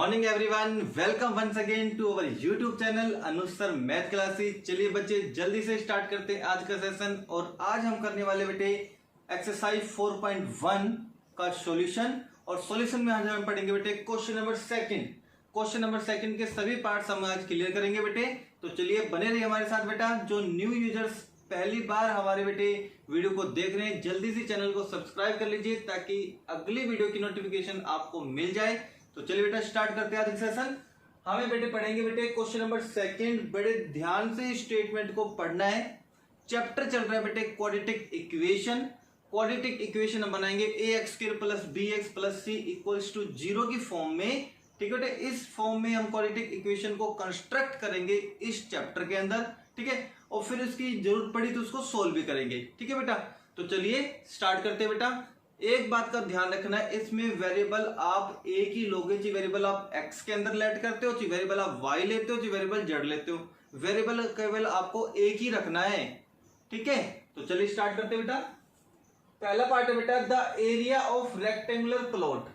Morning everyone, welcome once again to our YouTube channel Anuj sir math classes. चलिए बच्चे जल्दी से स्टार्ट करते हैं आज का सेशन। और आज हम करने वाले बेटे एक्सरसाइज 4.1 का सॉल्यूशन। और सॉल्यूशन में आज हम पढ़ेंगे बेटे क्वेश्चन नंबर सेकंड के सभी पार्ट्स हम आज क्लियर करेंगे बेटे। तो चलिए बने रहिए हमारे साथ बेटा। जो न्यू यूजर्स पहली बार हमारे बेटे वीडियो को देख रहे हैं, जल्दी से चैनल को सब्सक्राइब कर लीजिए ताकि अगली वीडियो की नोटिफिकेशन आपको मिल जाए। तो चलिए बेटा स्टार्ट करते हैं आज सेशन। हमें बेटे पढ़ेंगे बेटे क्वेश्चन नंबर सेकंड। बड़े ध्यान से स्टेटमेंट को पढ़ना है। चैप्टर चल रहा है बेटे क्वाड्रेटिक इक्वेशन। क्वाड्रेटिक इक्वेशन हम बनाएंगे ax² plus bx plus c equals to 0 की फॉर्म में। ठीक है बेटे, इस फॉर्म में हम क्वाड्रेटिक इक्वेशन को कंस्ट्रक्ट करेंगे इस चैप्टर के अंदर। ठीक है, और फिर उसकी जरूरत पड़ी तो उसको सोल्व भी करेंगे। ठीक है बेटा, तो चलिए स्टार्ट करते हैं बेटा। एक बात का ध्यान रखना है, इसमें वेरिएबल आप एक ही लोगे। जी वेरिएबल आप x के अंदर लेट करते हो, जी वेरिएबल आप y लेते हो, जी वेरिएबल z लेते हो। वेरिएबल केवल आपको एक ही रखना है। ठीक है, तो चलिए स्टार्ट करते हैं बेटा। पहला पार्ट है बेटा the area of rectangular plot.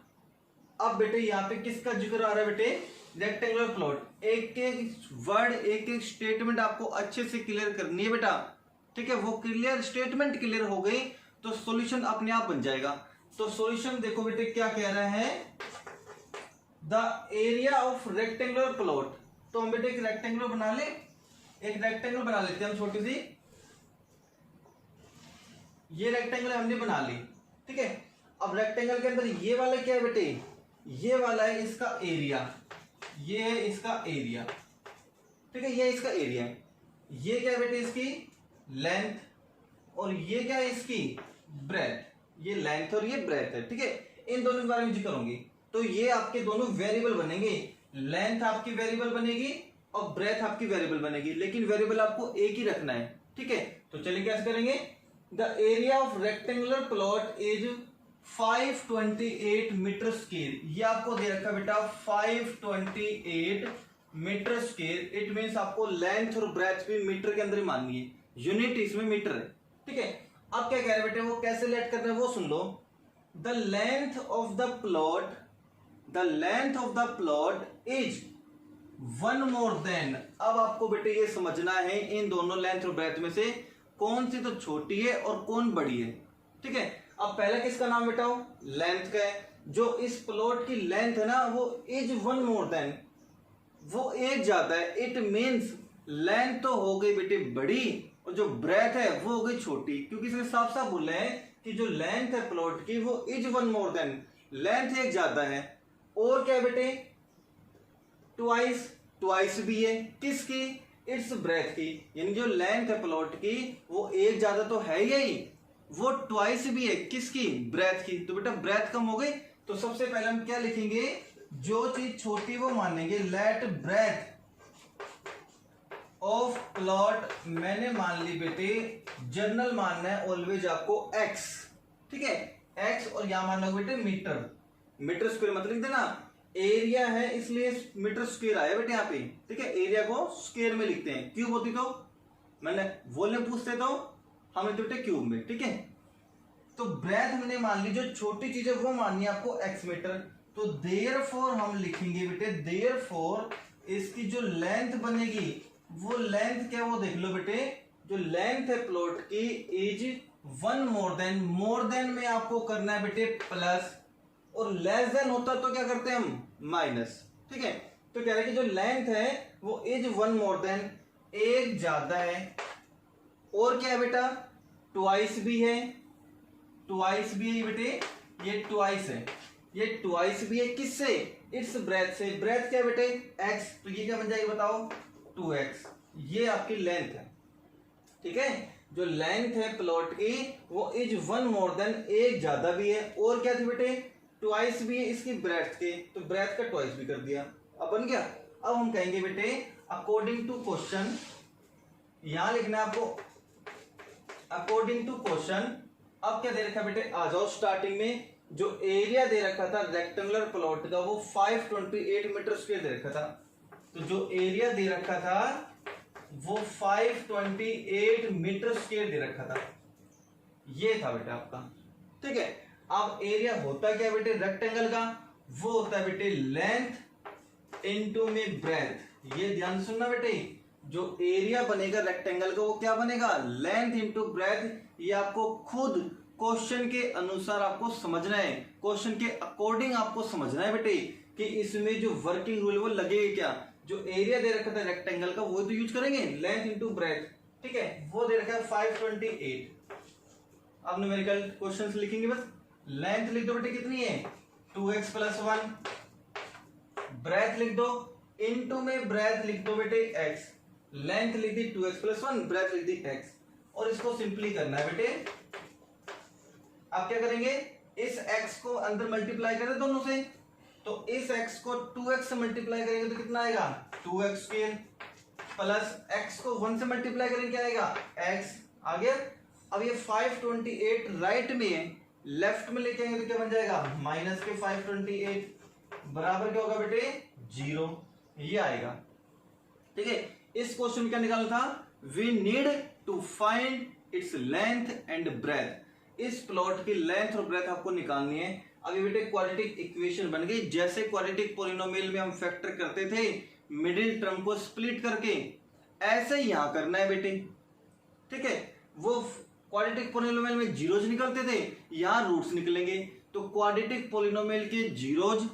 अब बेटे यहाँ पे किसका जिक्र आ रहा है बेटे? Rectangular plot. एक एक वर्ड एक एक स्टेटमेंट आपको अच्छे से क्लियर करनी है बेटा। ठीक है, वो क्लियर स्टेटमेंट क्लियर हो गई तो सॉल्यूशन अपने आप बन जाएगा। तो सॉल्यूशन देखो बेटे क्या कह रहा है, the area of rectangular plot. तो हम बेटे एक रेक्टेंगुलर बना ले, एक रेक्टेंगल बना लेते हैं हम छोटी सी। ये रेक्टेंगल हमने बना ली। ठीक है, अब रेक्टेंगल के अंदर ये वाला क्या है बेटे? ये वाला है इसका एरिया, ये है इसका एरिया। ठीक है, ये इसका एरिया है। ये क्या है बेटे? इसकी लेंथ। और ये क्या है? इसकी ब्रेथ। ये लेंथ और ये ब्रेथ है। ठीक है, इन दोनों के बारे में जिक्र करूंगी। तो ये आपके दोनों वेरिएबल बनेंगे। लेंथ आपकी वेरिएबल बनेगी और ब्रेथ आपकी वेरिएबल बनेगी, लेकिन वेरिएबल आपको एक ही रखना है। ठीक है, तो चलिए कैसे करेंगे। The area of rectangular plot is 528 meter square. ये आपको दे रखा बेटा 528 मीटर स्क्वायर। इट मीन्स आपको लेंथ और ब्रेथ भी मीटर के अंदर ही माननी है। यूनिट इसमें मीटर है। ठीक है, अब क्या कह रहे हैं बेटे, वो कैसे लेट करना है वो सुन लो। The length of the plot is one more than. अब आपको बेटे ये समझना है इन दोनों लेंथ और ब्रेथ में से कौन सी तो छोटी है और कौन बड़ी है। ठीक है, अब पहला किसका नाम बेटा? लेंथ का है। जो इस प्लॉट की लेंथ है ना वो इज वन मोर देन, वो एक ज्यादा है। इट मीन्स लेंथ तो हो गई बेटे बड़ी और जो ब्रेथ है वो हो गई छोटी, क्योंकि इसने साफ साफ बोला है कि जो लेंथ है प्लॉट की वो is one more then, length एक ज्यादा है। और क्या बेटे? ट्वाइस भी है। किसकी? इट्स ब्रेथ की। यानी जो लेंथ है प्लॉट की वो एक ज्यादा तो है यही, वो ट्वाइस भी है। किसकी? ब्रेथ की। तो बेटा ब्रेथ कम हो गई, तो सबसे पहले हम क्या लिखेंगे? जो चीज छोटी वो मानेंगे। लेट ब्रेथ ऑफ प्लॉट मैंने मान ली बेटे, जर्नल मानना है ऑलवेज आपको x। ठीक है, x और यहां मानना बेटे मीटर स्क्वायर मत लिख देना। एरिया है इसलिए मीटर स्क्वायर आया बेटे यहाँ पे। ठीक है, एरिया को स्क्वायर में लिखते हैं। क्यूब होती तो मैंने वॉल्यूम पूछते तो हम लिखते बेटे क्यूब में। ठीक है, तो ब्रेथ हमने मान ली, जो छोटी चीज है वो माननी है आपको x मीटर। तो देयरफॉर हम लिखेंगे बेटे, देयरफॉर इसकी जो लेंथ बनेगी वो लेंथ क्या वो देख लो बेटे। जो लेंथ है प्लॉट की is one more then. More than में आपको करना है बेटे प्लस, और लेस देन होता तो क्या करते हैं हम? माइनस। ठीक है, तो कह रहे हैं कि जो लेंथ है वो इज वन मोर देन, एक ज्यादा है। और क्या है बेटा? ट्वाइस भी है। ट्वाइस भी है बेटे, ये ट्वाइस है। ये ट्वाइस भी है किससे? इट्स ब्रेथ से। ब्रेथ क्या है बेटे? x। तो ये क्या बन जाएगी बताओ? 2x। ये आपकी लेंथ है। ठीक है, जो लेंथ है प्लॉट की वो इज वन मोर देन, एक ज्यादा भी है। और क्या थी बेटे? ट्वाइस भी है इसकी ब्रेथ के, तो ब्रेथ का ट्वाइस भी कर दिया। अब बन गया। अब हम कहेंगे बेटे अकॉर्डिंग टू क्वेश्चन, यहां लिखना है आपको अकॉर्डिंग टू क्वेश्चन। अब क्या दे रखा बेटे? आ जाओ स्टार्टिंग में। जो एरिया दे रखा था रेक्टेंगुलर प्लॉट का वो 528 मीटर स्क्वायर दे रखा था। तो जो एरिया दे रखा था वो 528 मीटर स्क्वायर दे रखा था। ये था बेटा आपका। ठीक है, अब एरिया होता क्या बेटे रेक्टेंगल का? वो होता है बेटे लेंथ इनटू में ब्रेथ। ये ध्यान सुनना बेटे, जो एरिया बनेगा रेक्टेंगल का वो क्या बनेगा, लेंथ इंटू ब्रेथ। ये आपको खुद क्वेश्चन के अनुसार आपको समझना है, क्वेश्चन के अकॉर्डिंग आपको समझना है बेटे कि इसमें जो वर्किंग रूल वो लगेगा क्या। जो एरिया दे रखा था रेक्टेंगल का वो तो यूज करेंगे, लेंथ इंटू ब्रेथ, ठीक है। वो दे रखा है 528। अब न्यूमेरिकल क्वेश्चंस लिखेंगे, बस लेंथ लिख दो बेटे कितनी है 2x + 1, ब्रेथ लिख दो, इनटू में ब्रेथ लिख दो बेटे x, लेंथ लिख दी 2x + 1, ब्रेथ लिख दी x, और इसको सिंपली करना है बेटे। आप क्या करेंगे, इस x को अंदर मल्टीप्लाई करें दोनों से, तो इस x को 2x से मल्टीप्लाई करेंगे तो कितना आएगा 2x² प्लस x को 1 से मल्टीप्लाई करेंगे क्या आएगा x आ गया। अब ये 528 राइट में है, लेफ्ट में लेके आएंगे तो क्या बन जाएगा माइनस के 528 बराबर क्या होगा बेटे 0, ये आएगा, ठीक है। इस क्वेश्चन में क्या निकालना था, we need to find its length and breadth. इस प्लॉट की लेंथ और ब्रेथ आपको निकालनी है। अभी बेटे क्वाड्रेटिक इक्वेशन बन गई, जैसे क्वाड्रेटिक पॉलिनोमियल में हम फैक्टर करते थे मिडिल टर्म को स्प्लिट करके, ऐसे ही यहां करना है बेटे, ठीक है। वो क्वाड्रेटिक पॉलिनोमियल में जीरोज निकलते थे, यहां रूट्स निकलेंगे। तो क्वाड्रेटिक पॉलिनोमियल के जीरोज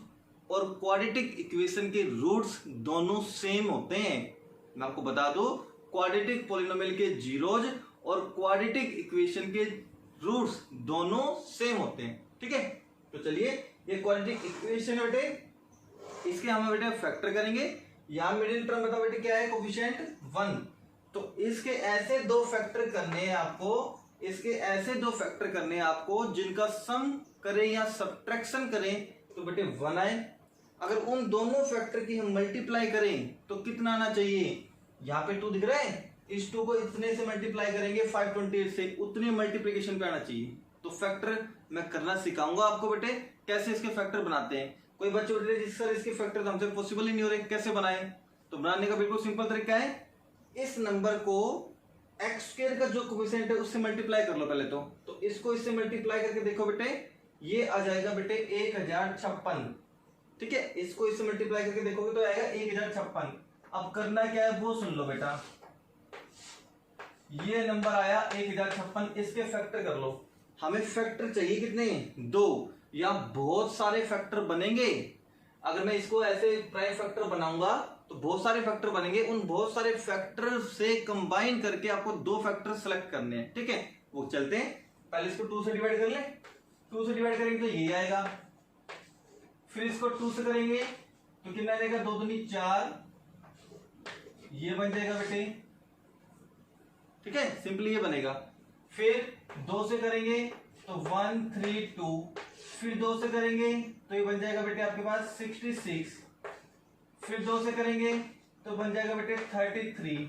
और क्वाड्रेटिक इक्वेशन के रूट्स दोनों सेम होते हैं। मैं आपको बता दूं, क्वाड्रेटिक पॉलिनोमियल के जीरोज और क्वाड्रेटिक इक्वेशन के रूट्स दोनों सेम होते हैं, ठीक है। तो चलिए ये क्वाड्रेटिक इक्वेशन है बेटे, इसके हम बेटे फैक्टर करेंगे। यहां मिडिल टर्म बताओ बेटे क्या है कोफिशिएंट 1, तो इसके ऐसे दो फैक्टर करने हैं आपको, इसके ऐसे दो फैक्टर करने हैं आपको जिनका सम करें या सब्ट्रैक्शन करें तो बेटे 1 आए। अगर उन दोनों फैक्टर की हम मल्टीप्लाई करें तो कितना आना चाहिए, यहाँ पे 2 दिख रहा है, इस 2 को इतने से मल्टीप्लाई करेंगे 528 से, उतने मल्टीप्लिकेशन पे आना चाहिए। तो फैक्टर मैं करना सिखाऊंगा आपको बेटे, कैसे इसके फैक्टर बनाते हैं। कोई बच्चे बेटे सर इसके फैक्टर तो हमसे पॉसिबल ही नहीं हो रहे, कैसे बनाए, तो बनाने का बिल्कुल सिंपल तरीका है, इस नंबर को x² का जो कोफिशिएंट है उससे मल्टीप्लाई कर लो पहले तो इसको इससे मल्टीप्लाई करके देखो बेटे, ये आ जाएगा बेटे 1056, ठीक है। इसको इससे मल्टीप्लाई करके देखोगे तो आएगा 1056। अब करना क्या है वो सुन लो बेटा, ये नंबर आया 1056, इसके फैक्टर कर लो। हमें फैक्टर चाहिए कितने 2, या बहुत सारे फैक्टर बनेंगे। अगर मैं इसको ऐसे प्राइम फैक्टर बनाऊंगा तो बहुत सारे फैक्टर बनेंगे, उन बहुत सारे फैक्टर से कंबाइन करके आपको 2 फैक्टर सेलेक्ट करने हैं, ठीक है। वो चलते हैं, पहले इसको 2 से डिवाइड कर ले, 2 से डिवाइड करेंगे तो ये आएगा, फिर इसको 2 से करेंगे तो कितना आएगा 2 दूनी 4, ये बन जाएगा बेटे, ठीक है, सिंपली ये बनेगा। फिर 2 से करेंगे तो 1 3 2, फिर 2 से करेंगे तो ये बन जाएगा बेटे आपके पास 66, फिर 2 से करेंगे तो बन जाएगा बेटे 33,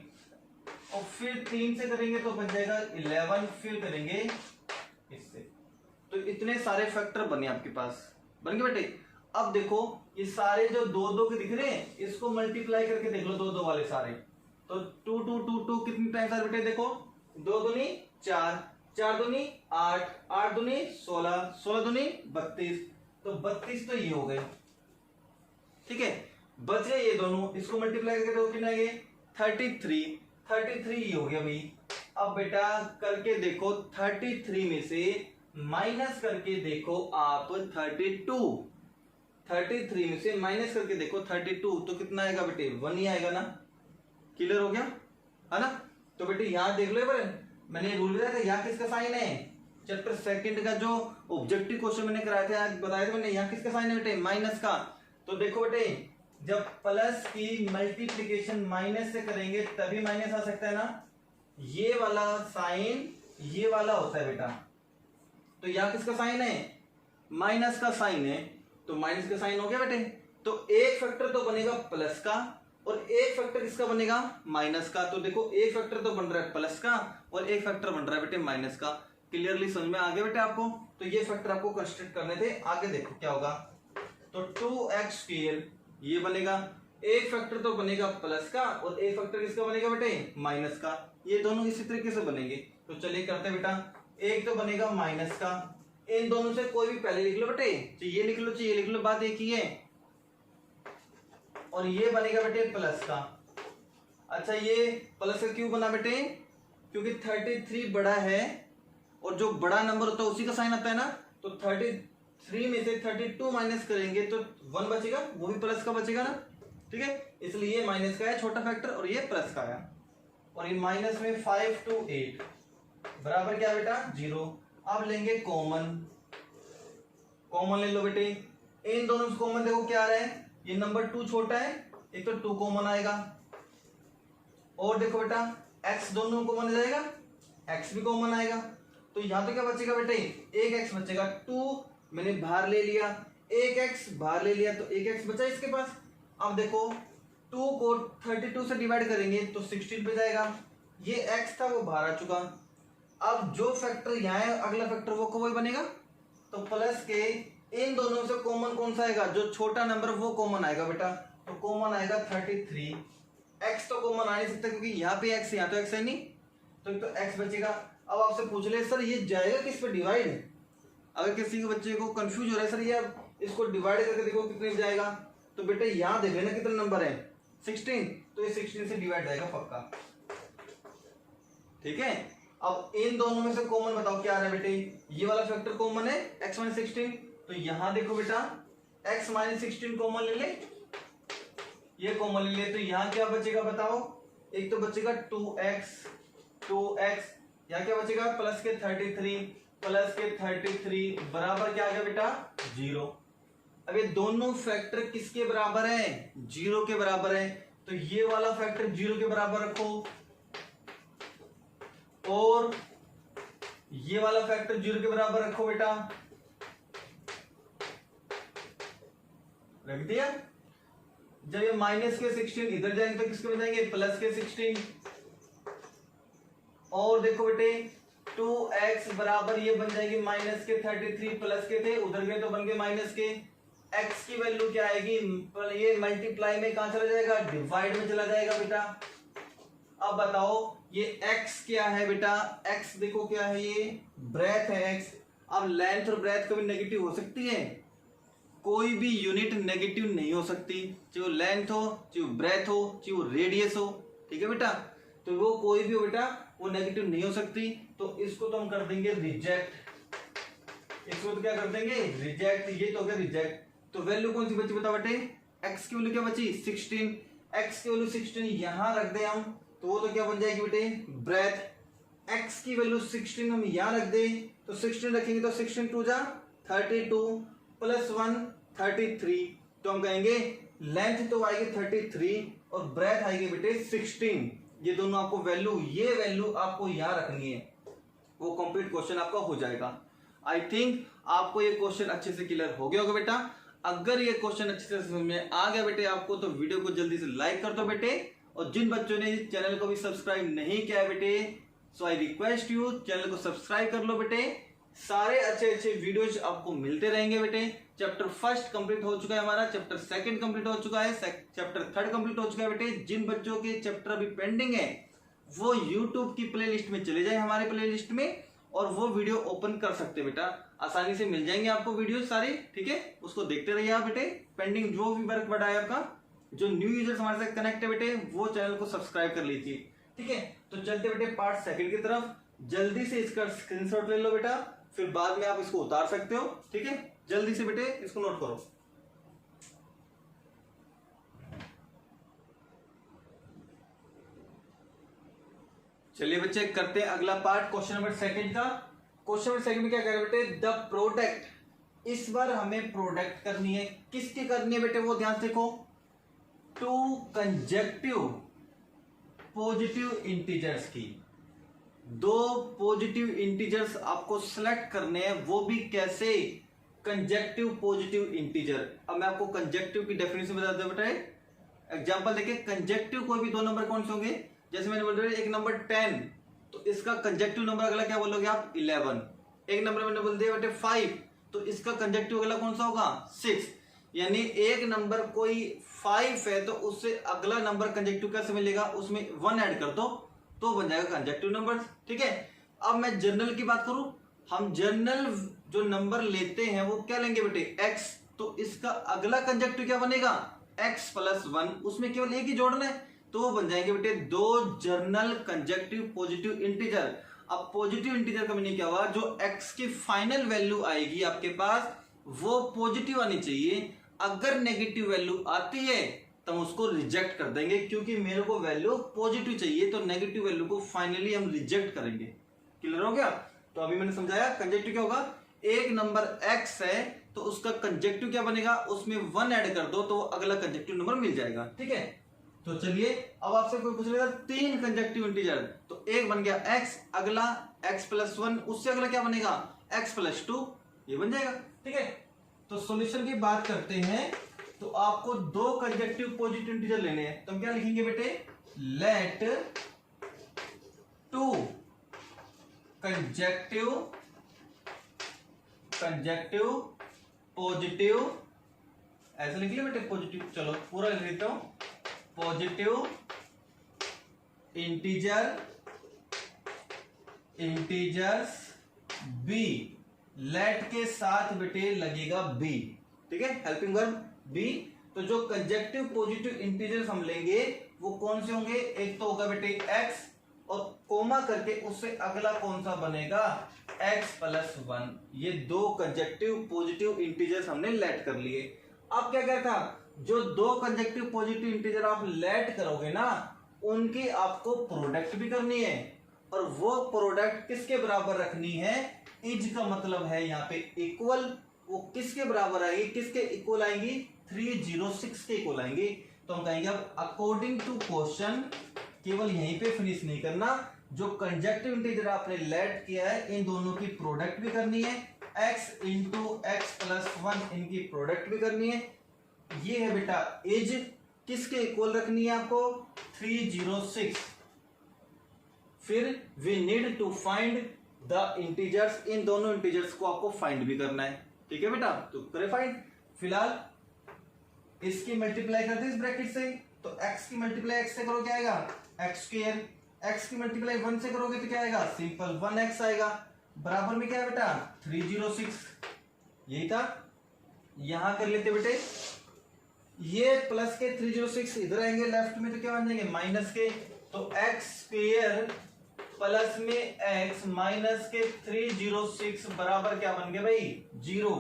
और फिर 3 से करेंगे तो बन जाएगा 11, फिर करेंगे इससे। तो इतने सारे फैक्टर बने आपके पास, बन गए बेटे। अब देखो ये सारे जो 2 के दिख रहे हैं इसको मल्टीप्लाई करके देख लो 2 वाले सारे, तो 2 2 2 2 कितनी टाइम्स आ बेटे, देखो 2 दूनी 4, 4 दूनी 8, 8 दूनी 16, 16 दूनी 32, तो 32 तो ये हो गए, ठीक है। बच गए ये दोनों, इसको मल्टीप्लाई करके देखो कितना है 33, 33 ये हो गया भाई। अब बेटा करके देखो 33 में से माइनस करके देखो आप 32, 33 में से माइनस करके देखो 32, तो कितना आएगा बेटे 1 ही आएगा ना, क्लियर हो गया है ना। तो बेटे यहां देख लो, मैंने रूल बताया था यहाँ किसका साइन है, चैप्टर 2 का जो ऑब्जेक्टिव क्वेश्चन मैंने कराया था बताया था मैंने, यहाँ किसका साइन है बेटे माइनस का। तो देखो बेटे जब प्लस की मल्टीप्लिकेशन माइनस से करेंगे तभी माइनस आ सकता है ना, ये वाला साइन ये वाला होता है बेटा। तो यहाँ किसका साइन है माइनस का साइन है, तो माइनस का साइन हो गया बेटे। तो एक फैक्टर तो बनेगा प्लस का और एक फैक्टर किसका बनेगा माइनस का। तो देखो एक फैक्टर तो बन रहा है प्लस का और एक फैक्टर बन रहा है बेटे माइनस का। क्लियरली समझ में आ गया बेटे आपको। तो ये फैक्टर आपको कंस्ट्रक्ट करने थे, आगे देखो क्या होगा। तो 2x² ये बनेगा, एक फैक्टर तो बनेगा प्लस का और एक फैक्टर किसका बनेगा बेटे माइनस का। ये दोनों इसी तरीके से बनेंगे। तो चलिए करते हैं बेटा, एक तो बनेगा माइनस का, इन दोनों से कोई भी पहले लिख लो बेटे, चाहे ये लिख लो चाहे ये लिख लो, बात एक ही है। और ये बनेगा बेटे प्लस का। अच्छा ये प्लस का क्यों बना बेटे, क्योंकि 33 बड़ा है और जो बड़ा नंबर होता है उसी का साइन आता है ना, तो 33 में से 32 माइनस करेंगे तो 1 बचेगा, वो भी प्लस का बचेगा ना, ठीक है। इसलिए ये माइनस का है छोटा फैक्टर और ये प्लस का है। और ये माइनस में 5 to 8 बराबर क्या बेटा 0। अब लेंगे कॉमन, कॉमन ले लो बेटे, इन दोनों से कॉमन देखो क्या आ रहा है, ये नंबर 2 छोटा है, एक तो 2 कॉमन आएगा, और देखो बेटा x दोनों कॉमन आ जाएगा, x भी कॉमन आएगा, तो यहां तो क्या बचेगा बेटे, एक x बचेगा, 2 मैंने बाहर ले लिया, एक x बाहर ले लिया, तो एक x बचा इसके पास। अब देखो 2 को 32 से डिवाइड करेंगे तो 16 पे जाएगा, ये x था वो बाहर आ चुका। अब जो फैक्टर यहाँ है अगला फैक्टर वो वही बनेगा, तो प्लस के इन दोनों से कॉमन कौन सा आएगा, जो छोटा नंबर वो कॉमन आएगा बेटा, तो कॉमन आएगा 33। x तो कॉमन आ नहीं सकता क्योंकि यहाँ पे x यहाँ तो x है नहीं, तो x बचेगा। अब आपसे पूछ ले सर ये जाएगा किस पे डिवाइड, अगर किसी के बच्चे को कंफ्यूज हो रहा है सर ये इसको डिवाइड करके देखो कितने जाएगा, तो बेटे यहाँ देख लेना कितने नंबर है 16, तो ये 16 से डिवाइड जाएगा पक्का, ठीक है। अब इन दोनों में से कॉमन बताओ क्या आ रहा है बेटे, ये वाला फैक्टर कॉमन है x माइनस 16, तो यहां देखो बेटा x माइनस 16 कॉमन ले ले, ये कॉमन ले ले, तो यहां क्या बचेगा बताओ, एक तो बचेगा 2x, यहां क्या बचेगा प्लस के 33 बराबर क्या आ गया बेटा 0। अब ये दोनों फैक्टर किसके बराबर है, 0 के बराबर है, तो ये वाला फैक्टर 0 के बराबर रखो और ये वाला फैक्टर 0 के बराबर रखो बेटा, रख दिया। जब ये माइनस के 16 इधर जाएंगे तो किसके बन जाएंगे प्लस के 16, और देखो बेटे 2x बराबर ये बन जाएगी माइनस के 33, प्लस के थे उधर गए तो बन गए माइनस के, x की वैल्यू क्या आएगी, ये मल्टीप्लाई में कहां चला जाएगा, डिवाइड में चला जाएगा बेटा। अब बताओ ये x क्या है बेटा, x देखो क्या है, ये ब्रेथ है x। अब लेंथ और ब्रेथ कभी नेगेटिव हो सकती है, कोई भी यूनिट नेगेटिव नहीं हो सकती, चाहे वो लेंथ हो, चाहे वो ब्रेथ हो, चाहे वो रेडियस हो, ठीक है बेटा, तो वो कोई भी हो बेटा वो नेगेटिव नहीं हो सकती, तो इसको तो हम कर देंगे रिजेक्ट, इसको तो क्या कर देंगे रिजेक्ट, ये तो हो गया रिजेक्ट। तो वैल्यू कौन सी बची बताओ बेटे, x की वैल्यू क्या बची 16, x की वैल्यू 16 यहां रख दे हम, तो वो तो क्या बन जाएगी बेटे ब्रेथ, x की वैल्यू 16 हम यहां रख दे, तो 16 रखेंगे तो 16 2 जा 32 प्लस 1 33, तो हम कहेंगे लेंथ तो आएगी 33 और ब्रेथ आएगी बेटे 16। ये दोनों आपको वैल्यू, ये वैल्यू आपको यहां रखनी है, वो कंप्लीट क्वेश्चन आपका हो जाएगा। आई थिंक आपको ये क्वेश्चन अच्छे से क्लियर हो गया होगा बेटा। अगर ये क्वेश्चन अच्छे से समझ में आ गया बेटे आपको, तो वीडियो को जल्दी से लाइक कर दो बेटे, और जिन बच्चों ने चैनल को भी सब्सक्राइब नहीं किया है बेटे, सो आई रिक्वेस्ट यू चैनल को सब्सक्राइब कर लो बेटे, सारे अच्छे अच्छे वीडियोज आपको मिलते रहेंगे बेटे। चैप्टर 1 कंप्लीट हो चुका है हमारा, चैप्टर 2 कंप्लीट हो चुका है, चैप्टर 3 कंप्लीट हो चुका है बेटे। जिन बच्चों के चैप्टर अभी पेंडिंग है वो यूट्यूब की प्लेलिस्ट में चले जाए, हमारे प्लेलिस्ट में, और वो वीडियो ओपन कर सकते हैं बेटा, आसानी से मिल जाएंगे आपको वीडियो सारे, ठीक है। उसको देखते रहिए आप बेटे, पेंडिंग जो भी वर्क बढ़ा है आपका, जो न्यू यूजर्स हमारे साथ कनेक्ट है बेटे, वो चैनल को सब्सक्राइब कर लीजिए, ठीक है। तो चलते बेटे पार्ट 2 की तरफ, जल्दी से इसका स्क्रीनशॉट ले लो बेटा, फिर बाद में आप इसको उतार सकते हो, ठीक है। जल्दी से बेटे इसको नोट करो। चलिए बच्चे करते हैं अगला पार्ट, क्वेश्चन नंबर 2 का। क्वेश्चन नंबर 2 में क्या कह रहे बेटे, द प्रोडक्ट, इस बार हमें प्रोडक्ट करनी है, किसकी करनी है बेटे वो ध्यान से देखो, टू कंजेक्टिव पॉजिटिव इंटीजर्स की। दो पॉजिटिव इंटीजर्स आपको सिलेक्ट करने हैं, वो भी कैसे, कंजेक्टिव पॉजिटिव इंटीजर। अब मैं आपको कंजेक्टिव की डेफिनेशन बता दूं बेटा, एग्जांपल देखिए, कंजेक्टिव कोई भी दो नंबर कौन से होंगे, जैसे मैंने बोल दिया एक नंबर 10, तो इसका कंजेक्टिव नंबर अगला क्या बोलोगे आप 11। एक नंबर मैंने बोल दिया बेटे 5, तो इसका कंजेक्टिव अगला कौन सा होगा 6। यानी एक नंबर कोई 5 है तो उससे अगला नंबर कंजेक्टिव कैसे मिलेगा, उसमें 1 ऐड कर दो तो बन जाएगा कंजेक्टिव नंबर, ठीक है। अब मैं जर्नल की बात करूं, हम जर्नल जो नंबर लेते हैं वो क्या लेंगे बेटे x, तो इसका अगला कंजेक्टिव क्या बनेगा x प्लस 1, उसमें केवल एक ही जोड़ना है, तो वो बन जाएंगे बेटे दो जर्नल कंजक्टिव पॉजिटिव इंटीजर। अब पॉजिटिव इंटीजर का मीनिंग क्या हुआ, जो x की फाइनल वैल्यू आएगी आपके पास वो पॉजिटिव आनी चाहिए। अगर नेगेटिव वैल्यू आती है तो हम उसको रिजेक्ट कर देंगे, क्योंकि मेरे को वैल्यू पॉजिटिव चाहिए, तो नेगेटिव वैल्यू को फाइनली हम रिजेक्ट करेंगे। क्लियर हो गया? तो अभी मैंने समझाया कंजक्टिव क्या होगा, एक नंबर x है तो उसका कंजक्टिव क्या बनेगा, उसमें 1 ऐड कर दो तो अगला कंजक्टिव नंबर मिल जाएगा। ठीक है, तो चलिए अब आपसे कोई पूछ लेगा 3 कंजक्टिव इंटीजर, तो एक बन गया x, अगला x प्लस 1, उससे अगला क्या बनेगा x प्लस 2, ये बन जाएगा। ठीक है, तो सॉल्यूशन की बात करते हैं, तो आपको दो कंजक्टिव पॉजिटिव इंटीजर लेने हैं, तो हम क्या लिखेंगे बेटे, लेट 2 कंजक्टिव पॉजिटिव, ऐसे लिख लिया बेटे पॉजिटिव, चलो पूरा लिख देता हूं, पॉजिटिव इंटीजर्स बी, लेट के साथ बेटे लगेगा बी। ठीक है, हेल्पिंग वर्ब बी। तो जो कंजक्टिव पॉजिटिव इंटीजर्स हम लेंगे वो कौन से होंगे, एक तो होगा बेटे x और कोमा करके उससे अगला कौन सा बनेगा x प्लस 1। ये दो कंजक्टिव पॉजिटिव इंटीजर्स हमने लेट कर लिए। अब क्या कहता था, जो दो कंजक्टिव पॉजिटिव इंटीजर आप लेट करोगे ना उनकी आपको प्रोडक्ट भी करनी है, और वो प्रोडक्ट किसके बराबर रखनी है, इज का मतलब है यहाँ पे इक्वल, वो किसके बराबर आएगी, किसके इक्वल आएंगी, 306 के इक्वल आएंगी। तो हम कहेंगे अब अकॉर्डिंग टू क्वेश्चन, केवल यहीं पे फिनिश नहीं करना, जो कंजक्टिव इंटीजर आपने लेट किया है इन दोनों की प्रोडक्ट भी करनी है, x इंटू एक्स प्लस 1 इनकी प्रोडक्ट भी करनी है। ये है बेटा एज, किसके इक्वल रखनी है आपको, 306। फिर we need to find the integers, इन दोनों इंटीजर्स को आपको फाइंड भी करना है। ठीक है बेटा, तो करें फाइंड। फिलहाल इसकी मल्टीप्लाई कर दी इस ब्रैकेट से, तो x की मल्टीप्लाई x से करो क्या आएगा, x स्क्वायर, x की मल्टीप्लाई 1 से करोगे तो क्या आएगा, सिंपल 1x आएगा, बराबर में क्या है बेटा 306। यही था, यहां कर लेते बेटे, ये प्लस के 306 इधर आएंगे लेफ्ट में तो क्या बन जाएंगे माइनस के, तो x स्क्वायर प्लस में x माइनस के 306 बराबर क्या बन गया भाई 0।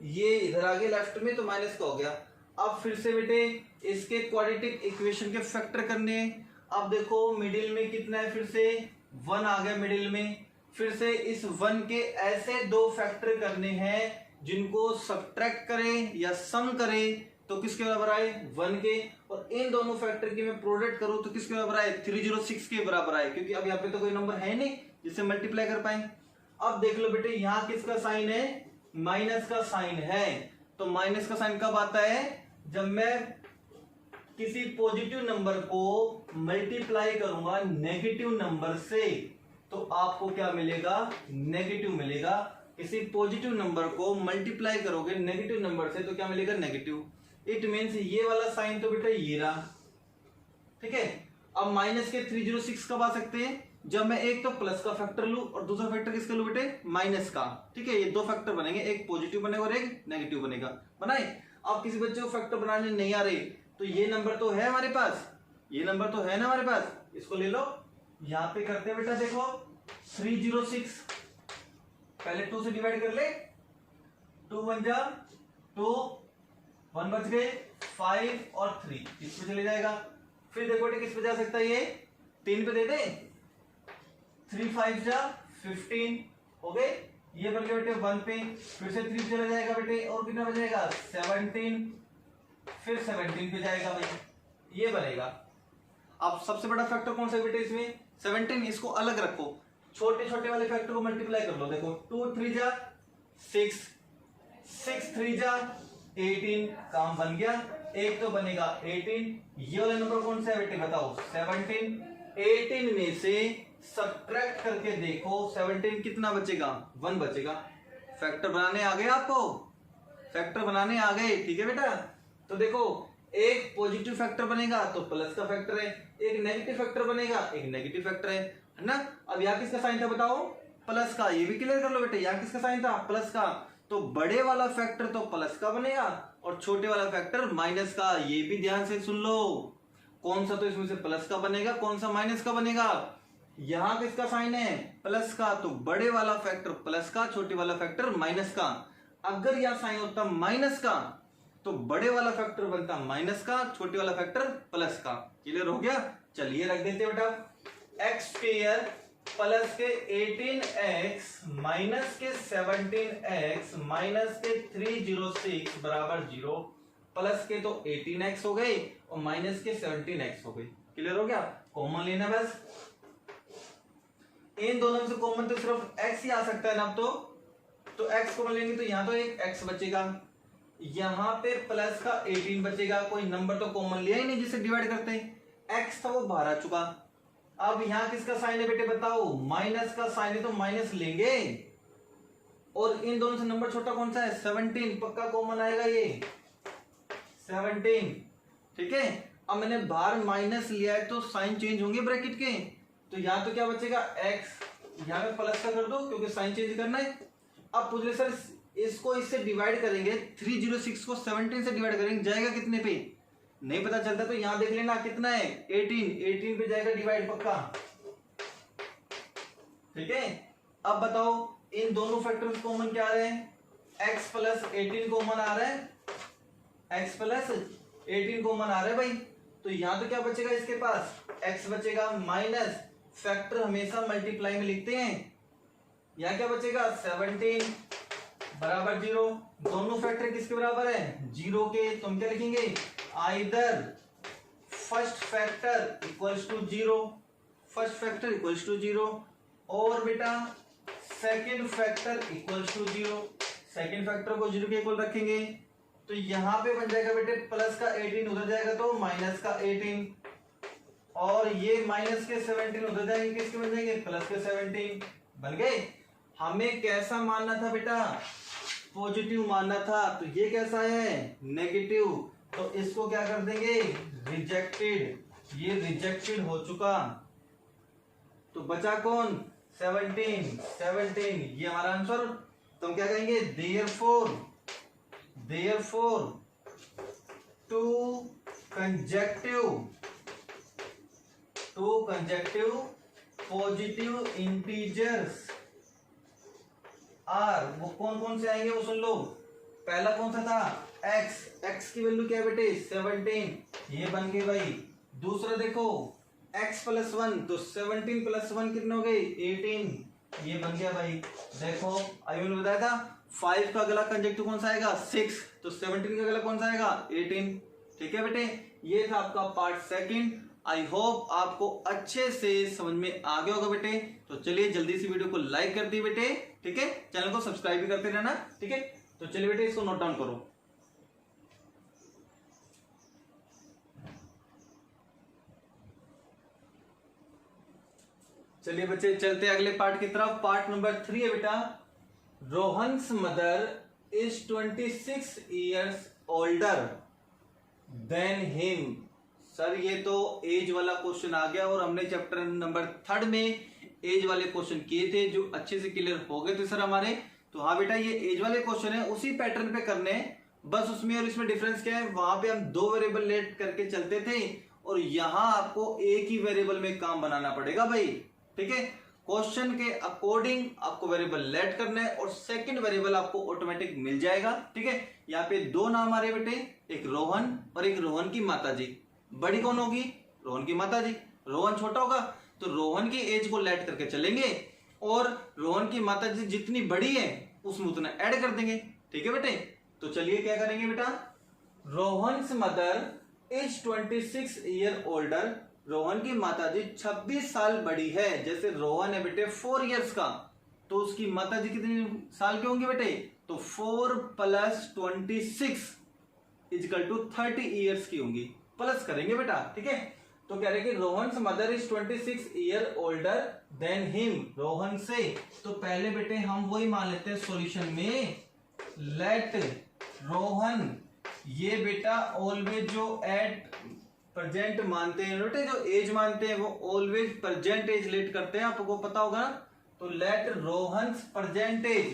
ये इधर आ गया लेफ्ट में तो माइनस का हो गया। अब फिर से बेटे इसके क्वाड्रेटिक इक्वेशन के फैक्टर करने हैं। अब देखो मिडिल में कितना है, फिर से 1 आ गया मिडिल में, फिर से इस 1 के ऐसे दो फैक्टर करने हैं जिनको सब्ट्रैक्ट करें या सम करें तो किसके बराबर आए 1 के, और इन दोनों फैक्टर की मैं प्रोडक्ट करूं तो किसके बराबर आए 306 के बराबर आए, क्योंकि अब यहाँ पे तो कोई नंबर है नहीं जिससे मल्टीप्लाई कर पाए। अब देख लो बेटे यहाँ किसका साइन है, माइनस का साइन है, तो माइनस का साइन कब आता है, जब मैं किसी पॉजिटिव नंबर को मल्टीप्लाई करूंगा नेगेटिव नंबर से तो आपको क्या मिलेगा, नेगेटिव मिलेगा। किसी पॉजिटिव नंबर को मल्टीप्लाई करोगे नेगेटिव नंबर से तो क्या मिलेगा, नेगेटिव। इट मीन्स ये वाला साइन तो बेटा ये रहा। ठीक है, अब माइनस के 306 कब आ सकते हैं, जब मैं एक तो प्लस का फैक्टर लूं और दूसरा फैक्टर किसका लूं बेटे, माइनस का। ठीक है, ये दो फैक्टर बनेंगे, एक पॉजिटिव बनेगा और एक नेगेटिव बनेगा। बनाए, अब किसी बच्चे को फैक्टर बनाने नहीं आ रही तो ये नंबर तो है हमारे पास, ये नंबर तो है ना हमारे पास, इसको ले लो। यहां पे करते हैं बेटा, देखो 306 पहले 2 से डिवाइड कर ले, 2 1 जा 2, 1 बच गए, 5 और 3 इस पे चले जाएगा। फिर देखो बेटे किस पे जा सकता है, ये 3 पे दे दे, 3 5 जा 15 हो गए, ये बन गया बेटे 1 पे, फिर से 3 चला जाएगा बेटे और कितना बचेगा 17, फिर 17 पे जाएगा भाई, ये बनेगा। अब सबसे बड़ा फैक्टर कौन सा बेटे इसमें 17, इसको अलग रखो, छोटे छोटे वाले फैक्टर को मल्टीप्लाई कर लो। देखो 2 3 जा 6, 6 3 जा 18, काम बन गया, एक तो बनेगा 18। ये वाला नंबर कौन सा है बेटे बताओ 17, 18 में से सब्ट्रैक्ट करके देखो 17 कितना बचेगा 1 बचेगा। फैक्टर बनाने आ गए आपको, फैक्टर बनाने आ गए, ठीक है बेटा। तो देखो एक पॉजिटिव फैक्टर बनेगा तो प्लस का फैक्टर है, एक नेगेटिव फैक्टर बनेगा एक नेगेटिव फैक्टर है ना। अब यहाँ किसका साइन था बताओ, प्लस का, ये भी क्लियर कर लो बेटे, यहाँ किसका साइन था प्लस का, तो बड़े वाला फैक्टर तो प्लस का बनेगा और छोटे वाला फैक्टर माइनस का। ये भी ध्यान से सुन लो, कौन सा तो इसमें से प्लस का बनेगा, कौन सा माइनस का बनेगा। यहां किसका साइन है, प्लस का, तो बड़े वाला फैक्टर प्लस का, छोटे वाला फैक्टर माइनस का। अगर यह साइन होता माइनस का तो बड़े वाला फैक्टर बनता माइनस का, छोटे वाला फैक्टर प्लस का। क्लियर हो गया। चलिए रख देते बेटा, एक्स स्क्वायर प्लस के 18x माइनस के 17x माइनस के 306 बराबर 0, प्लस के तो 18x हो गए और माइनस के 17x हो गए। क्लियर हो गया। कॉमन लेना बस, इन दोनों से कॉमन तो सिर्फ x ही आ सकता है ना। अब तो x कॉमन लेंगे तो यहां तो एक x बचेगा, यहां पे प्लस का 18 बचेगा। कोई नंबर तो कॉमन लिया ही नहीं जिसे डिवाइड करते हैं। x था वो बाहर आ चुका। अब यहां किसका साइन है बेटे बताओ, माइनस का साइन है तो माइनस लेंगे। और इन दोनों से नंबर छोटा कौन सा है, 17, पक्का कॉमन आएगा ये 17। ठीक है। अब मैंने बाहर माइनस लिया है तो साइन चेंज होंगे ब्रैकेट के, तो यहां तो क्या बचेगा x, यहां पे प्लस का कर दो क्योंकि साइन चेंज करना है। अब पूछ रहे सर इसको इससे डिवाइड करेंगे, 306 को 17 से डिवाइड करेंगे, जाएगा कितने पे, नहीं पता चलता तो यहां देख लेना कितना है, 18 पे जाएगा डिवाइड पक्का। ठीक है। अब बताओ इन दोनों फैक्टर्स कॉमन क्या आ रहे हैं, x प्लस 18 कॉमन आ रहा है, x प्लस 18 कॉमन आ रहा है भाई। तो यहां तो क्या बचेगा इसके पास, x बचेगा माइनस, फैक्टर हमेशा मल्टीप्लाई में लिखते हैं, यहां क्या बचेगा 17 बराबर 0। दोनों फैक्टर किसके बराबर है, 0 के। तो हम क्या लिखेंगे, either first factor equals to 0, first factor equals to 0, और बेटा second factor equals to 0। Second factor को 0 के इक्वल रखेंगे तो यहां पे बन जाएगा बेटे प्लस का 18 उधर जाएगा तो माइनस का 18, और ये माइनस के 17 उधर जाएंगे, किसके बन जाएंगे, प्लस के 17 बन गए। हमें कैसा मानना था बेटा, पॉजिटिव मानना था, तो ये कैसा है, नेगेटिव, तो इसको क्या कर देंगे, रिजेक्टेड। ये रिजेक्टेड हो चुका, तो बचा कौन, 17, ये हमारा आंसर। तो हम क्या कहेंगे, therefore two consecutive positive integers are, वो कौन कौन से आएंगे वो सुन लो। पहला कौन सा था, x की वैल्यू क्या है बेटे 17, ये बन गए भाई। दूसरा देखो x प्लस 1, तो 17 प्लस 1 कितने हो गए 18, ये बन गया भाई। देखो अभी मैंने बताया था 5 का अगला कंजेक्टिव कौन सा आएगा 6, तो 17 का अगला कौन सा आएगा 18। ठीक है बेटे, ये था आपका पार्ट सेकंड। आई होप आपको अच्छे से समझ में आ गया होगा बेटे। तो चलिए जल्दी से वीडियो को लाइक कर दिए बेटे। ठीक है, चैनल को सब्सक्राइब भी करते रहना। ठीक है, तो चलिए बेटे इसको नोट डाउन करो। चलिए बच्चे चलते अगले पार्ट की तरफ। पार्ट नंबर 3 है बेटा, Rohan's mother is 26 years older than him. Sir ये तो एज वाला क्वेश्चन आ गया, और हमने चैप्टर नंबर 3 में एज वाले क्वेश्चन किए थे जो अच्छे से क्लियर हो गए थे सर हमारे। तो हाँ बेटा ये एज वाले क्वेश्चन है, उसी पैटर्न पे करने हैं, बस उसमें और इसमें डिफरेंस क्या है, वहां पे हम 2 वेरिएबल लेट करके चलते थे, और यहां आपको एक ही वेरिएबल में काम बनाना पड़ेगा भाई। ठीक है, क्वेश्चन के अकॉर्डिंग आपको वेरिएबल लेट करना है, और सेकंड वेरिएबल आपको ऑटोमेटिक मिल जाएगा। ठीक है, यहाँ पे 2 नाम आ रहे बेटे, एक रोहन और एक रोहन की माता जी। बड़ी कौन होगी, रोहन की माता जी। रोहन छोटा होगा तो रोहन की एज को लेट करके चलेंगे, और रोहन की माता जी जितनी बड़ी है उसमें उतना ऐड कर देंगे। ठीक है बेटे, तो चलिए क्या करेंगे बेटा, Rohan's mother is 26 year older. Rohan की माता जी 26 साल बड़ी है। जैसे रोहन है बेटे 4 years का, तो उसकी माता जी कितनी साल के होंगे बेटे, तो 4 + 26 = 30 years की होंगी। प्लस करेंगे बेटा। ठीक है, तो कह रहे कि Rohan's mother is 26 year older than him, Rohan से। तो पहले बेटे हम वही मान लेते हैं सॉल्यूशन में, लेट रोहन, ये बेटा ऑलवेज जो एट प्रेजेंट मानते हैं बेटे, जो एज मानते हैं वो ऑलवेज प्रेजेंट एज लेट करते हैं, आपको पता होगा। तो लेट रोहन्स प्रेजेंट एज,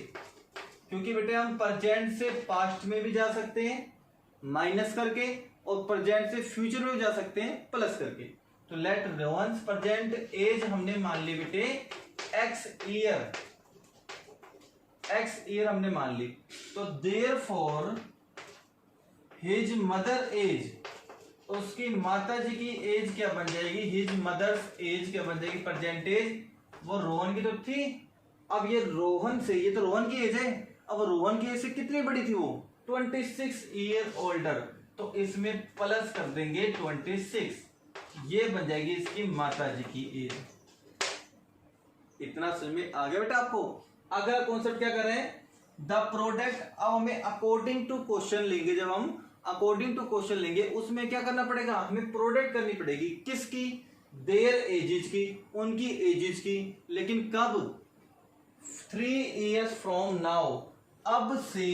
क्योंकि बेटे हम प्रेजेंट से पास्ट में भी जा सकते हैं, माइनस करके, और प्रेजेंट से फ्यूचर में जा सकते हैं प्लस करके। तो लेट रोहन्स प्रेजेंट एज हमने मान ली बेटे एक्स ईयर हमने मान ली। तो देयरफॉर हिज मदर एज, उसकी माता जी की एज क्या बन जाएगी, हिज मदर्स एज क्या बन जाएगी, प्रेजेंट एज। वो रोहन की तो थी, अब ये रोहन से, ये तो रोहन की एज है, अब रोहन की एज से कितनी बड़ी थी वो, 26 ईयर ओल्डर। तो इसमें प्लस कर देंगे 26, ये बन जाएगी इसकी माता जी की एज। इतना समझ में आ गया बेटा आपको। अगला कॉन्सेप्ट क्या कर रहे हैं, द प्रोडक्ट। अब हमें अकॉर्डिंग टू क्वेश्चन लेंगे, जब हम अकॉर्डिंग टू क्वेश्चन लेंगे उसमें क्या करना पड़ेगा, हमें प्रोडक्ट करनी पड़ेगी, किसकी, देयर एजेस की, उनकी एजेस की। लेकिन कब, 3 years फ्रॉम नाउ, अब से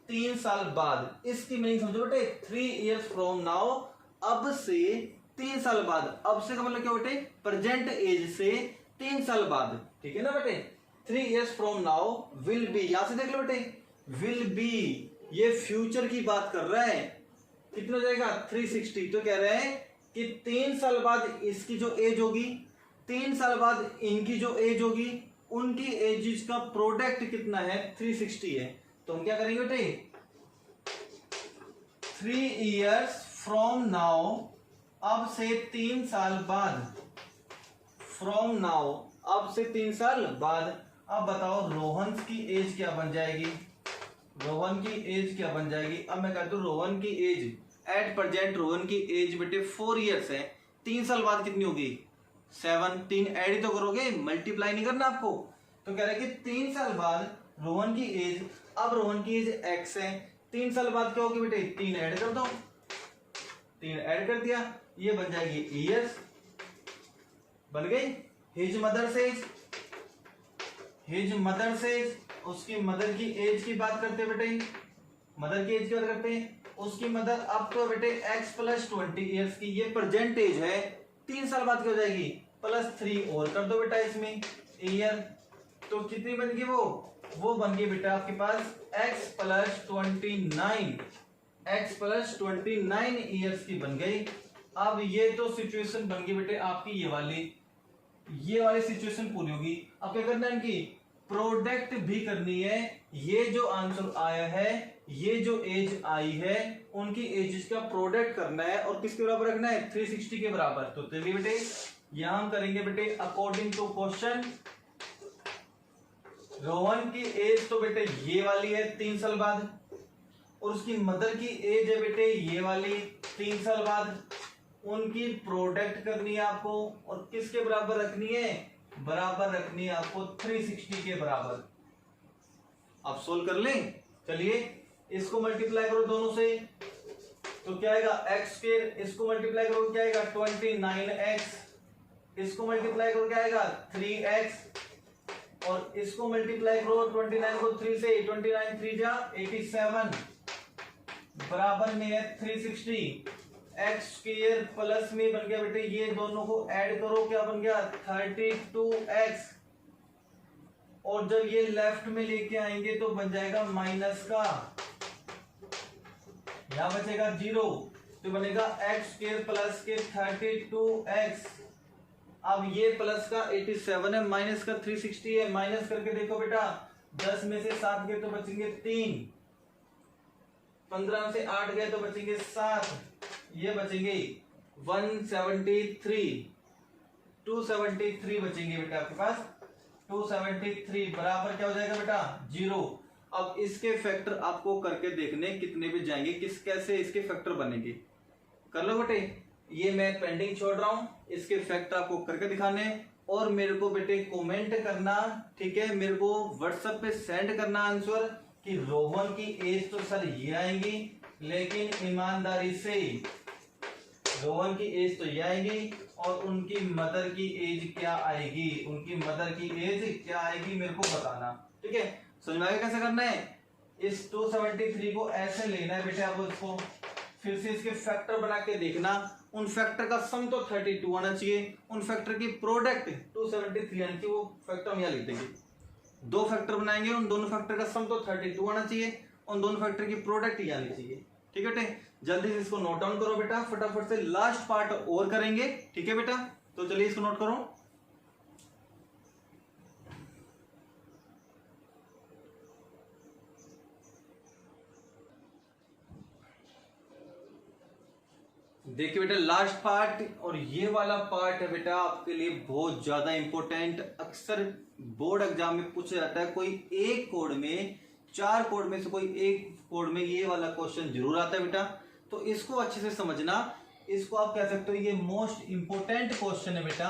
3 साल बाद। इसकी मीनिंग समझो बेटे, 3 years फ्रॉम नाउ, अब से 3 साल बाद। अब से का मतलब क्या बेटे, प्रेजेंट एज से 3 साल बाद, ठीक है ना बेटे। 3 years from now will be, यहां से देख लो बेटे, विल बी ये फ्यूचर की बात कर रहा है, कितना हो जाएगा 360। तो कह रहे हैं कि 3 साल बाद इसकी जो एज होगी, 3 साल बाद इनकी जो एज होगी, उनकी एजेस का प्रोडक्ट कितना है, 360 है। तो हम क्या करेंगे बेटे, 3 years फ्रॉम नाउ, अब से 3 साल बाद, फ्रॉम नाउ अब से 3 साल बाद। अब बताओ रोहन की एज क्या बन जाएगी, रोहन की एज क्या बन जाएगी। अब मैं कहता हूं रोहन की एज एट प्रेजेंट, रोहन की एज बेटे 4 years है। 3 साल बाद कितनी होगी, 7। 3 ऐड ही तो करोगे, मल्टीप्लाई नहीं करना आपको। तो कह रहे हैं कि 3 साल बाद रोहन की एज, अब रोहन की एज एक्स है, 3 साल बाद क्या होगी बेटे, 3 ऐड कर दो, 3 ऐड कर दिया, ये बन जाएगी ईयर्स, बन गई। His mother age, his mother age, उसकी मदर की एज की बात करते बेटे, मदर की एज की बात करते हैं। उसकी मदर अब तो बेटे x + 20 ईयर्स की, ये प्रेजेंट एज है, 3 साल बाद क्या हो जाएगी, +3 और कर दो बेटा इसमें ईयर। तो कितनी बन गई वो बन गई बेटा आपके पास x + 29, x + 29 ईयर्स की बन गई। अब ये तो सिचुएशन बन गई बेटे आपकी, ये वाली सिचुएशन पूरी होगी। अब क्या करना है, इनकी प्रोडक्ट भी करनी है। ये जो आंसर आया है, ये जो एज आई है, उनकी एजेस का प्रोडक्ट करना है, और किसके बराबर रखना है, 360 के बराबर। तो चलिए बेटे यहां हम करेंगे बेटे अकॉर्डिंग टू क्वेश्चन। रोहन की एज तो बेटे ये वाली है 3 साल बाद, और उसकी मदर की एज है बेटे ये वाली 3 साल बाद। उनकी प्रोडक्ट करनी है आपको, और किसके बराबर रखनी है, बराबर रखनी है आपको 360 के बराबर। आप सोल्व कर लें। चलिए इसको मल्टीप्लाई करो दोनों से, तो क्या आएगा x², इसको मल्टीप्लाई करो क्या आएगा 29x, इसको मल्टीप्लाई करो क्या आएगा 3x, और इसको मल्टीप्लाई करो 29 को 3 से, 29 3 जा 87, बराबर में है 360। x² प्लस में बन गया बेटे, ये दोनों को ऐड करो क्या बन गया 32x, और जब ये लेफ्ट में लेके आएंगे तो बन जाएगा माइनस का, यहां बचेगा 0, तो बनेगा x² प्लस के 32x। अब ये प्लस का 87 है, माइनस का 360 है, माइनस करके देखो बेटा 10 में से 7 गए तो बचेंगे 3, 15 से 8 गए तो बचेंगे 7, ये बचेंगे 173, 273 बचेंगे बेटा आपके पास, 273 बराबर क्या हो जाएगा बेटा 0। अब इसके फैक्टर आपको करके देखने कितने पे जाएंगे, कैसे इसके फैक्टर बनेंगे, कर लो बेटे। ये मैं पेंडिंग छोड़ रहा हूं, इसके फैक्टर आपको करके दिखाने, और मेरे को बेटे कमेंट करना, ठीक है, मेरे को व्हाट्सएप पे सेंड करना आंसर कि रोहन की एज तो सर ये आएंगी, लेकिन ईमानदारी से रोहन की एज तो ये आएगी, और उनकी मदर की एज क्या आएगी, उनकी मदर की एज क्या आएगी मेरे को बताना, ठीक है। समझ में आएगा कैसे करना है। इस 273 को ऐसे लेना है बेटे, आप उसको फिर से इसके फैक्टर बना के देखना, उन फैक्टर का सम तो 32 आना चाहिए, उन फैक्टर की प्रोडक्ट 273 आनी चाहिए, वो फैक्टर हम यहाँ लिख देंगे। 2 फैक्टर बनाएंगे, उन दोनों फैक्टर का सम तो 32 आना चाहिए, उन दोनों फैक्टर की प्रोडक्ट ही आनी चाहिए, ठीक है बेटे। जल्दी से इसको नोट डाउन करो बेटा, फटाफट से लास्ट पार्ट और करेंगे, ठीक है बेटा। तो चलिए इसको नोट करो। देखिए बेटा लास्ट पार्ट, और ये वाला पार्ट है बेटा आपके लिए बहुत ज्यादा इंपॉर्टेंट। अक्सर बोर्ड एग्जाम में पूछा जाता है, कोई एक कोड में, 4 कोड में से कोई एक कोड में ये वाला क्वेश्चन जरूर आता है बेटा। तो इसको अच्छे से समझना, इसको आप कह सकते हो ये मोस्ट इंपोर्टेंट क्वेश्चन है बेटा।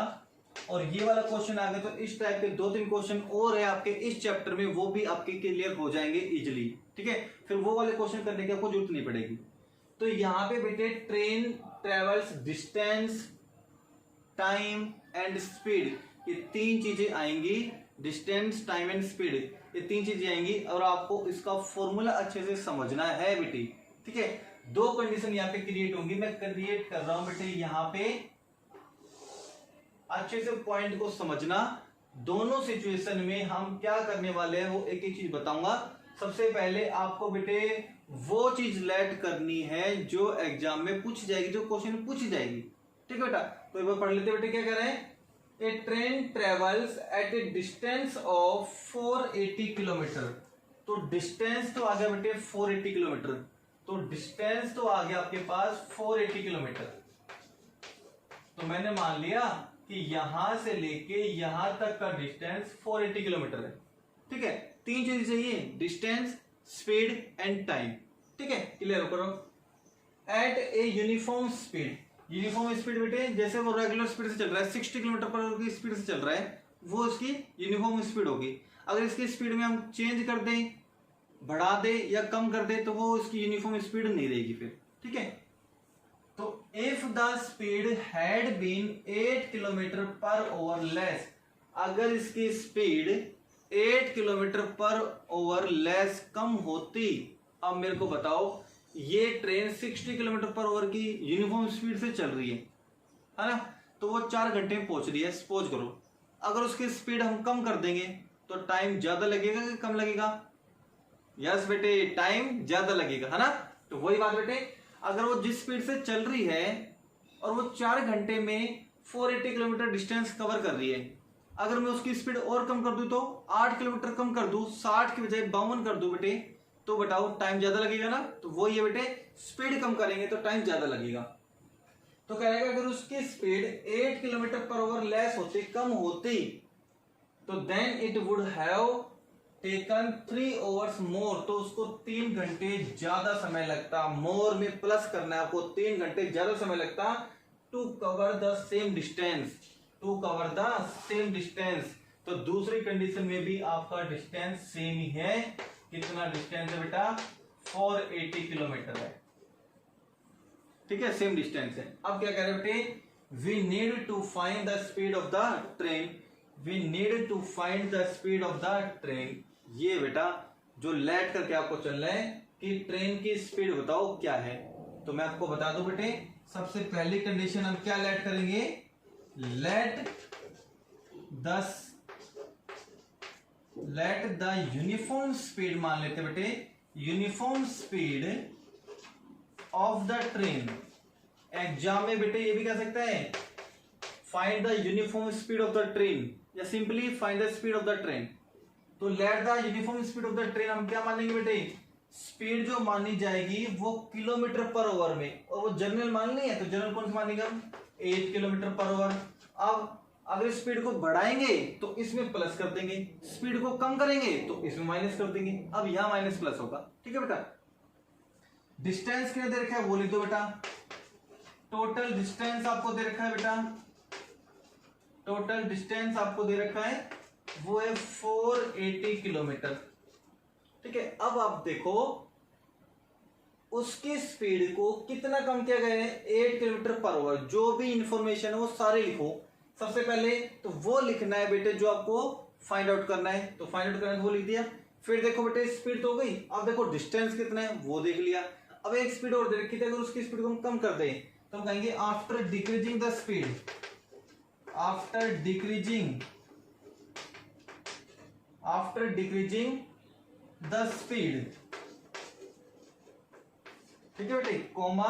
और ये वाला क्वेश्चन आ गया तो इस टाइप के 2-3 क्वेश्चन और है आपके इस चैप्टर में, वो भी आपके क्लियर हो जाएंगे इजिली, ठीक है। फिर वो वाले क्वेश्चन करने की आपको जरूरत नहीं पड़ेगी। तो यहाँ पे बेटे train travels distance, time and speed, ये 3 चीजें आएंगी। डिस्टेंस, टाइम एंड स्पीड, ये 3 चीजें आएंगी और आपको इसका फॉर्मूला अच्छे से समझना है बेटी, ठीक है। 2 कंडीशन यहाँ पे क्रिएट होंगी, मैं क्रिएट कर रहा हूं बेटे यहाँ पे। अच्छे से पॉइंट को समझना, दोनों सिचुएशन में हम क्या करने वाले हैं वो एक एक चीज बताऊंगा। सबसे पहले आपको बेटे वो चीज लेट करनी है जो एग्जाम में पूछी जाएगी, जो क्वेश्चन पूछी जाएगी, ठीक है बेटा। तो एक बार पढ़ लेते बेटे, क्या कह रहे हैं। A train travels at a distance of 480 kilometre. तो डिस्टेंस तो आ गया बेटे 480 किलोमीटर, तो डिस्टेंस तो आ गया आपके पास 480 किलोमीटर। तो मैंने मान लिया कि यहां से लेके यहां तक का डिस्टेंस 480 किलोमीटर है, ठीक है। 3 चीजें चाहिए, डिस्टेंस, स्पीड एंड टाइम, ठीक है। क्लियर करो। At a uniform speed, uniform speed बेटे जैसे वो रेगुलर स्पीड से चल रहा है, 60 किलोमीटर पर आवर की स्पीड से चल रहा है, वो उसकी यूनिफॉर्म स्पीड होगी। अगर इसकी स्पीड में हम चेंज कर दें, बढ़ा दे या कम कर दे, तो वो उसकी यूनिफॉर्म स्पीड नहीं रहेगी फिर, ठीक है। तो if the speed had been 8 kilometer per hour less, अगर इसकी speed 8 kilometer per hour less कम होती, अब मेरे को बताओ ये ट्रेन 60 किलोमीटर पर ओवर की यूनिफॉर्म स्पीड से चल रही है ना, तो वो 4 घंटे में पहुंच रही है, सपोज करो। अगर उसकी स्पीड हम कम कर देंगे तो टाइम ज्यादा लगेगा कि कम लगेगा? यस बेटे, टाइम ज्यादा लगेगा, है ना। तो वही बात बेटे, अगर वो जिस स्पीड से चल रही है और वो 4 घंटे में 480 किलोमीटर डिस्टेंस कवर कर रही है, अगर मैं उसकी स्पीड और कम कर दूं तो 8 किलोमीटर कम कर दूं, 60 की बजाय 52 कर दूं बेटे, तो बताओ टाइम ज्यादा लगेगा ना। तो वो ये बेटे, स्पीड कम करेंगे तो टाइम ज्यादा लगेगा। तो कहेगा अगर उसकी speed 8 kilometer per hour less होती, कम होती, तो then it would have taken 3 hours more, तो उसको 3 घंटे ज्यादा समय लगता। मोर में प्लस करना है आपको, 3 घंटे ज्यादा समय लगता to cover the same distance, to cover the same distance. तो दूसरी कंडीशन में भी आपका डिस्टेंस सेम ही है। कितना डिस्टेंस है बेटा? 480 किलोमीटर है, ठीक है, सेम डिस्टेंस है। अब क्या कह रहे बेटे, we need to find the speed of the train, we need to find the speed of the train. ये बेटा जो लेट करके आपको चलना है कि ट्रेन की स्पीड बताओ क्या है। तो मैं आपको बता दूं बेटे, सबसे पहली कंडीशन हम क्या लेट करेंगे, लेट द यूनिफॉर्म स्पीड मान लेते बेटे, uniform speed of the train. Exam में बेटे ये भी कह सकता है find the uniform speed of the train, या simply find the speed of the train. तो let the uniform speed of the train हम क्या मानेंगे बेटे, स्पीड जो मानी जाएगी वो किलोमीटर पर ओवर में, और वो जनरल मान ली है तो जनरल कौन सी मानेंगे हम, 8 किलोमीटर पर ओवर। अब अगर स्पीड को बढ़ाएंगे तो इसमें प्लस कर देंगे, स्पीड को कम करेंगे तो इसमें माइनस कर देंगे। अब यहां माइनस प्लस होगा, ठीक है बेटा। डिस्टेंस क्या दे रखा है वो लिख दो बेटा, टोटल डिस्टेंस आपको दे रखा है बेटा, टोटल डिस्टेंस आपको दे रखा है वो है 480 किलोमीटर, ठीक है। अब आप देखो उसकी स्पीड को कितना कम किया गया है, 8 किलोमीटर पर आवर। जो भी इंफॉर्मेशन है वो सारे लिखो। सबसे पहले तो वो लिखना है बेटे जो आपको फाइंड आउट करना है, तो फाइंड आउट करना है वो लिख दिया। फिर देखो बेटे स्पीड तो हो गई, अब देखो डिस्टेंस कितना है वो देख लिया। अब एक स्पीड और दे रखी थी, अगर उसकी स्पीड को हम कम कर दें तो हम कहेंगे after decreasing the speed, after decreasing the speed, ठीक है बेटे, comma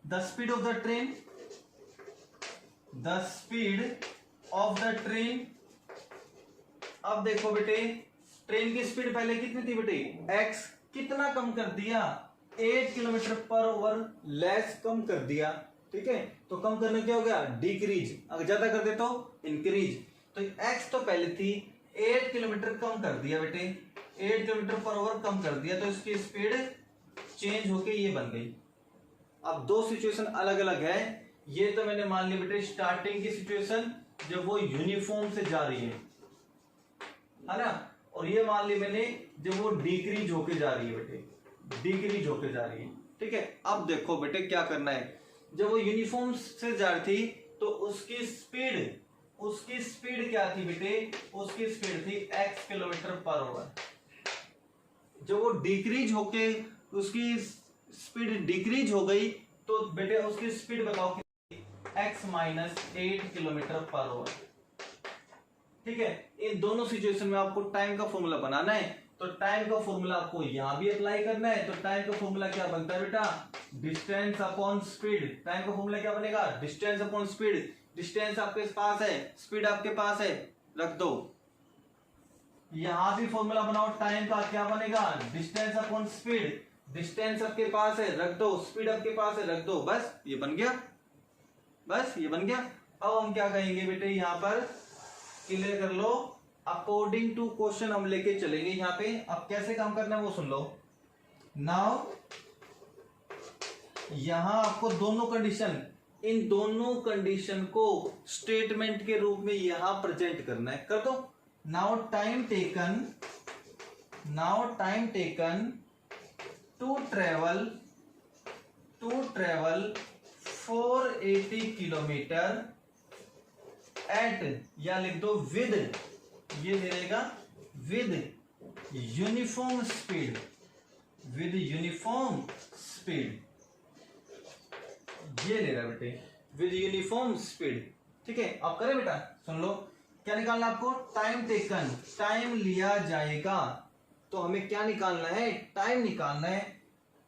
the speed of the train, the speed of the train. अब देखो बेटे, ट्रेन की स्पीड पहले कितनी थी बेटे, x, कितना कम कर दिया, 8 किलोमीटर पर आवर लेस कम कर दिया। ठीक है, तो कम करने क्या हो गया, डिक्रीज, अगर ज्यादा कर दे तो इंक्रीज। तो x तो पहले थी 8 किलोमीटर कम कर दिया बेटे, 8 किलोमीटर पर आवर कम कर दिया, तो इसकी स्पीड चेंज होके ये बन गई। अब दो सिचुएशन अलग अलग है, ये तो मैंने मान लिया बेटे स्टार्टिंग की सिचुएशन जब वो यूनिफॉर्म से जा रही है ना, और ये मान ली मैंने जब वो डिक्रीज होके जा रही है बेटे, डिक्रीज होके जा रही है। ठीक है, अब देखो बेटे क्या करना है, जब वो यूनिफॉर्म से जा रही थी तो उसकी स्पीड क्या थी बेटे, उसकी स्पीड थी x किलोमीटर पर आवर। जब वो डिक्रीज होके उसकी स्पीड डिक्रीज हो गई तो बेटे उसकी स्पीड बताओ x minus 8 kilometer per hour. ठीक है, इन दोनों सिचुएशन में आपको टाइम का फॉर्मूला बनाना है, तो टाइम का फॉर्मूला आपको यहां भी अप्लाई करना है। तो टाइम का फॉर्मूला क्या बनता है बेटा, डिस्टेंस अपॉन स्पीड। टाइम का फॉर्मूला क्या बनेगा, डिस्टेंस अपॉन स्पीड। डिस्टेंस आपके पास है, स्पीड आपके पास है, रख दो। यहां भी फॉर्मूला बनाओ टाइम का, क्या बनेगा, डिस्टेंस अपॉन स्पीड। डिस्टेंस आपके पास है, रख दो, स्पीड आपके पास है, रख दो, बस ये बन गया, बस ये बन गया। अब हम क्या कहेंगे बेटे, यहां पर क्लियर कर लो, अकॉर्डिंग टू क्वेश्चन हम लेके चलेंगे यहां पे। अब कैसे काम करना है वो सुन लो। नाउ यहां आपको दोनों कंडीशन, इन दोनों कंडीशन को स्टेटमेंट के रूप में यहां प्रेजेंट करना है, कर दो। Now time taken to travel 480 kilometer at, या लिख दो विद, ये ले लेगा with uniform speed, with uniform speed, ये ले रहा बेटे विद यूनिफॉर्म स्पीड। ठीक है, आप करें बेटा, सुन लो क्या निकालना आपको, टाइम टेकन, टाइम लिया जाएगा, तो हमें क्या निकालना है, टाइम निकालना है।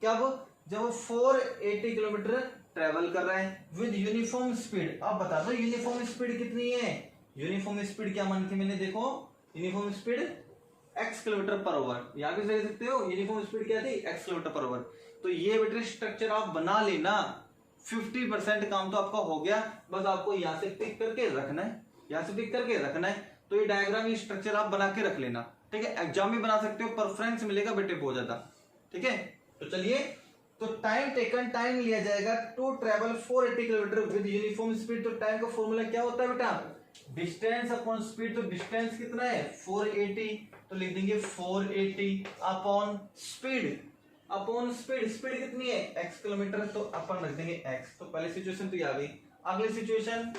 क्या वो, जब वो 480 किलोमीटर ट्रेवल कर रहा है विद यूनिफॉर्म स्पीड। आप बता दो यूनिफॉर्म स्पीड कितनी है, यूनिफॉर्म स्पीड क्या मानी थी मैंने, देखो uniform speed x kilometre per hour, यहां भी देख सकते हो यूनिफॉर्म स्पीड क्या थी, x किलोमीटर पर आवर। तो ये बेटे स्ट्रक्चर आप बना लेना, 50% काम तो आपका हो गया, बस आपको यहां से पिक करके रखना है, यहां से पिक करके रखना है। तो ये डायग्राम, ये स्ट्रक्चर आप बना के रख लेना। ठीक है, एग्जाम में बना सकते हो, प्रेफरेंस मिलेगा बेटे बहुत ज्यादा। ठीक है, तो चलिए, तो टाइम टेकन, टाइम लिया जाएगा to travel 480 kilometer with uniform speed. तो टाइम का फॉर्मूला क्या होता है बेटा, डिस्टेंस अपॉन स्पीड। तो डिस्टेंस कितना है 480, तो लिख देंगे 480 upon speed, upon speed, speed कितनी है x किलोमीटर, तो अपन रख देंगे x। तो पहली सिचुएशन तो ये आ गई। अगली situation,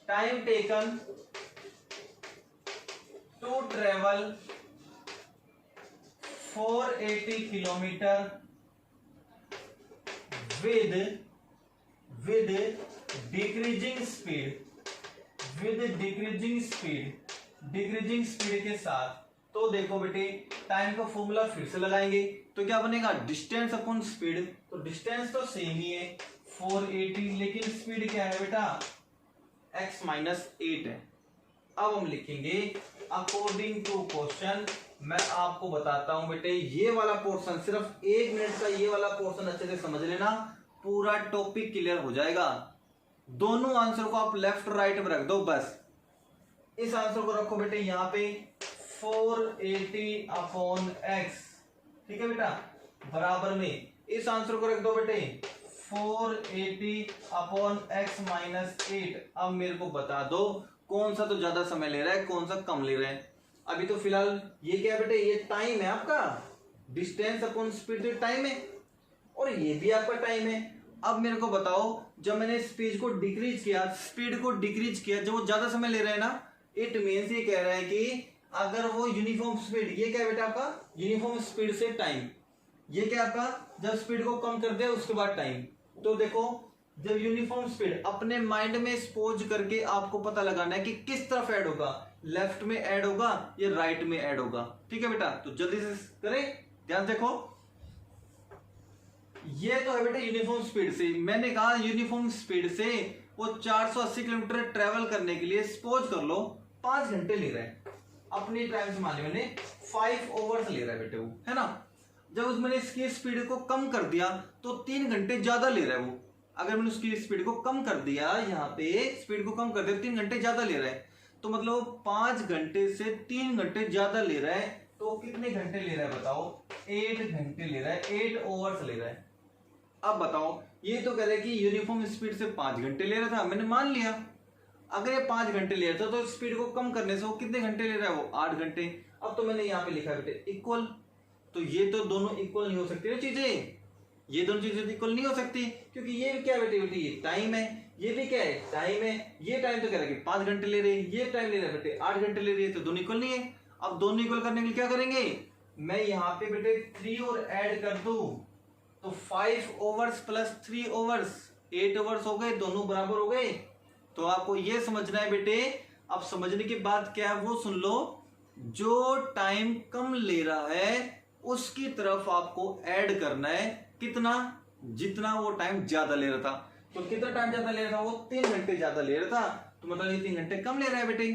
time taken to travel 480 kilometer with decreasing speed, with decreasing speed के साथ। तो देखो बेटे टाइम का फॉर्मूला फिर से लगाएंगे, तो क्या बनेगा, डिस्टेंस अपॉन स्पीड। तो डिस्टेंस तो सेम ही है 480, लेकिन स्पीड क्या है बेटा, x माइनस 8 है। अब हम लिखेंगे अकॉर्डिंग टू क्वेश्चन। मैं आपको बताता हूं बेटे, ये वाला पोर्शन सिर्फ 1 मिनट का, ये वाला पोर्शन अच्छे से समझ लेना, पूरा टॉपिक क्लियर हो जाएगा। दोनों आंसर को आप लेफ्ट राइट में रख दो, बस इस आंसर को रखो बेटे यहां पे 480 अपॉन x। ठीक है बेटा, बराबर में इस आंसर को रख दो बेटे 480 अपॉन x माइनस 8। अब मेरे को बता दो कौन सा तो ज्यादा समय ले रहा है, कौन सा कम ले रहा है। अभी तो फिलहाल ये क्या है बेटे, ये टाइम है आपका, डिस्टेंस अपॉन स्पीड तो टाइम है, और ये भी आपका टाइम है। अब मेरे को बताओ, जब मैंने स्पीड को डिक्रीज किया, स्पीड को डिक्रीज किया, जब वो ज्यादा समय ले रहा है ना, इट मीन्स ये कह रहा है कि अगर वो यूनिफॉर्म स्पीड, ये क्या है बेटा आपका यूनिफॉर्म स्पीड से टाइम, ये क्या आपका जब स्पीड को कम कर दे उसके बाद टाइम। तो देखो जब यूनिफॉर्म स्पीड, अपने माइंड में सपोज करके आपको पता लगाना है कि किस तरफ ऐड होगा, लेफ्ट में ऐड होगा या राइट में ऐड होगा। ठीक है बेटा, तो जल्दी से करें, ध्यान देखो। ये तो है बेटे यूनिफॉर्म स्पीड से। मैंने कहा यूनिफॉर्म स्पीड से वो 480 किलोमीटर ट्रेवल करने के लिए सपोज कर लो 5 घंटे ले रहा है। अपनी टाइम से मान मैंने 5 ओवर्स ले रहा है बेटे वो, है ना। जब उसमें इसकी स्पीड को कम कर दिया तो 3 घंटे ज्यादा ले रहा है वो। अगर मैंने उसकी स्पीड को कम कर दिया, यहाँ पे स्पीड को कम कर दिया, 3 घंटे ज्यादा ले रहा है, तो मतलब 5 घंटे से 3 घंटे ज्यादा ले रहा है। तो कितने घंटे ले रहा है बताओ? 8 घंटे ले रहा है, 8 ओवर्स ले रहा है। अब बताओ, ये तो कह रहे कि यूनिफॉर्म स्पीड से 5 घंटे ले रहा था, मैंने मान लिया। अगर ये 5 घंटे ले रहा था तो स्पीड को कम करने से वो कितने घंटे ले रहा है? वो 8 घंटे। अब तो मैंने यहाँ पे लिखा है बेटे इक्वल, तो ये तो दोनों इक्वल नहीं हो सकती ना चीजें, ये दोनों चीजें इक्वल नहीं हो सकती, क्योंकि ये क्या है बेटे, ये टाइम है, ये भी क्या है, टाइम है। ये टाइम तो कह रहा है कि 5 घंटे ले रहे हैं, ये टाइम ले रहा है बेटे 8 घंटे ले रही है, तो दोनों इक्वल नहीं है। अब दोनों इक्वल करने के लिए क्या करेंगे? मैं यहाँ पे बेटे 3 और ऐड कर दूं, तो 5 ओवर्स प्लस 3 ओवर्स 8 ओवर्स हो गए, दोनों बराबर हो गए। तो आपको ये समझना है बेटे। अब समझने के बाद क्या है वो सुन लो, जो टाइम कम ले रहा है उसकी तरफ आपको ऐड करना है कितना, जितना वो टाइम ज्यादा ले रहा था। तो कितना टाइम ज्यादा ले रहा था? वो 3 घंटे ज्यादा ले रहा था, तो मतलब ये 3 घंटे कम ले रहा है बेटे।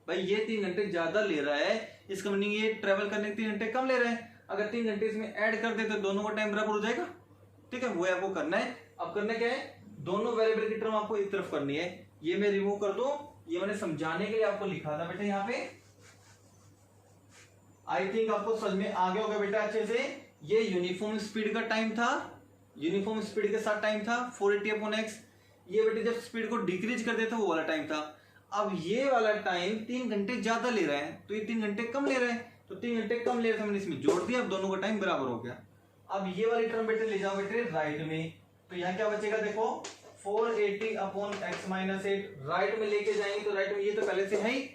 भाई ये 3 घंटे ज्यादा ले रहा है, इसका मीनिंग ये ट्रेवल करने के 3 घंटे कम ले रहा है। अगर 3 घंटे इसमें ऐड कर दे तो दोनों का टाइम बराबर हो जाएगा। ठीक है, वो आपको करना है। अब करना क्या है, दोनों वेरिएबल की टर्म आपको एक तरफ करनी है। ये मैं रिमूव कर दूं, ये मैंने समझाने के लिए आपको लिखा था बेटे यहाँ पे। आई थिंक आपको समझ में आ गया होगा बेटा अच्छे से। ये यूनिफॉर्म स्पीड का टाइम था, यूनिफॉर्म स्पीड के साथ टाइम था 480/x। ये बेटे जब स्पीड को डिक्रीज कर देता वो वाला टाइम था। अब ये वाला टाइम 3 घंटे ज्यादा ले रहा है, तो ये 3 घंटे कम ले रहा है, तो 3 घंटे कम ले रहा था, मैंने इसमें जोड़ दिया, अब दोनों का टाइम बराबर हो गया। अब ये वाली टर्म बेटे ले जाओ बेटे राइट में, तो यहाँ क्या बचेगा देखो 480/x - 8 राइट में लेके जाएंगे, तो राइट में ये तो पहले से है ही,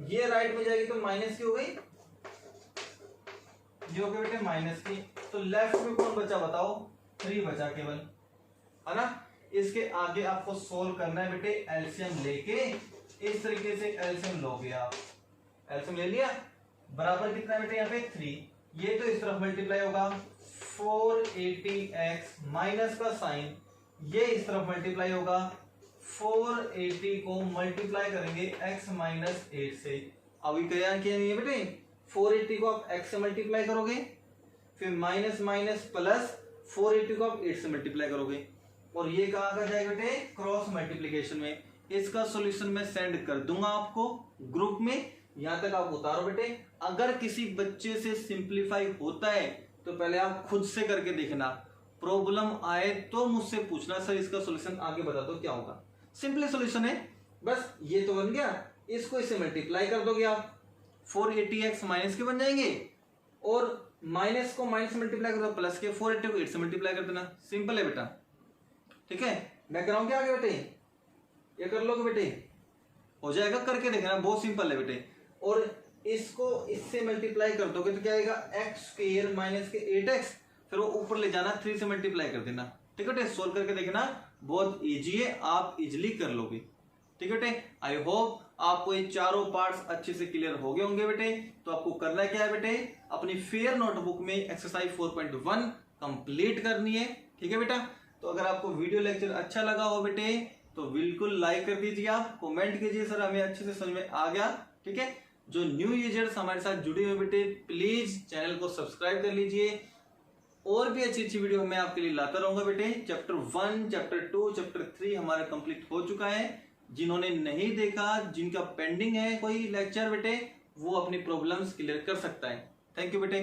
ये राइट में जाएगी तो माइनस की हो गई, ये हो गया बेटे माइनस की। तो लेफ्ट में कौन बचा बताओ? 3 बचा केवल, है ना। इसके आगे आपको सोल्व करना है बेटे एलसीएम लेके, इस तरीके से एलसीएम लोगे आप। एलसीएम ले लिया, बराबर कितना है बेटे यहाँ पे 3। ये तो इस तरफ मल्टीप्लाई होगा 480x माइनस का साइन, ये इस तरफ मल्टीप्लाई होगा 480 को मल्टीप्लाई करेंगे x - 8 से। अभी क्या किया नहीं है बेटे, 480 को आप x से मल्टीप्लाई करोगे, फिर माइनस माइनस प्लस 480 को आप 8 से मल्टीप्लाई करोगे, और ये कहाँ का जाएगा बेटे? क्रॉस मल्टीप्लीकेशन में। इसका सॉल्यूशन मैं सेंड कर दूंगा आपको ग्रुप में, यहां तक आप उतारो बेटे। अगर किसी बच्चे से सिंप्लीफाई होता है तो पहले आप खुद से करके देखना, प्रॉब्लम आए तो मुझसे पूछना, सर इसका सॉल्यूशन आगे बता दो क्या होगा। सिंपल सॉल्यूशन है, बस ये तो बन गया, इसको इससे मल्टीप्लाई कर दोगे आप, 480x माइनस के बन जाएंगे, और माइनस को माइनस से मल्टीप्लाई कर दो, प्लस के 480 को 8 से मल्टीप्लाई कर देना। सिंपल है बेटा, ठीक है। मैं कराऊं क्या आगे बेटे? ये कर लोगे बेटे, हो जाएगा, करके देखना, बहुत सिंपल है बेटे। और इसको इससे मल्टीप्लाई कर दोगे तो क्या आएगा? x² माइनस के 8x, फिर वो ऊपर ले जाना 3 से मल्टीप्लाई कर देना। ठीक है बेटे, सोल्व करके देखना, बहुत इजी है, आप इजिली कर लोगे। ठीक है बेटे, आई होप आपको ये चारों पार्ट्स अच्छे से क्लियर हो गए होंगे बेटे। तो आपको करना क्या है बेटे, अपनी फेयर नोटबुक में एक्सरसाइज 4.1 कंप्लीट करनी है। ठीक है बेटा, तो अगर आपको वीडियो लेक्चर अच्छा लगा हो बेटे तो बिल्कुल लाइक कर दीजिए, आप कमेंट कीजिए सर हमें अच्छे से समझ में आ गया। ठीक है, जो न्यू यूजर्स हमारे साथ जुड़े हुए बेटे प्लीज चैनल को सब्सक्राइब कर लीजिए, और भी अच्छी अच्छी वीडियो मैं आपके लिए लाता रहूंगा बेटे। चैप्टर 1, चैप्टर 2, चैप्टर 3 हमारा कंप्लीट हो चुका है। जिन्होंने नहीं देखा, जिनका पेंडिंग है कोई लेक्चर बेटे, वो अपनी प्रॉब्लम्स क्लियर कर सकता है। थैंक यू बेटे।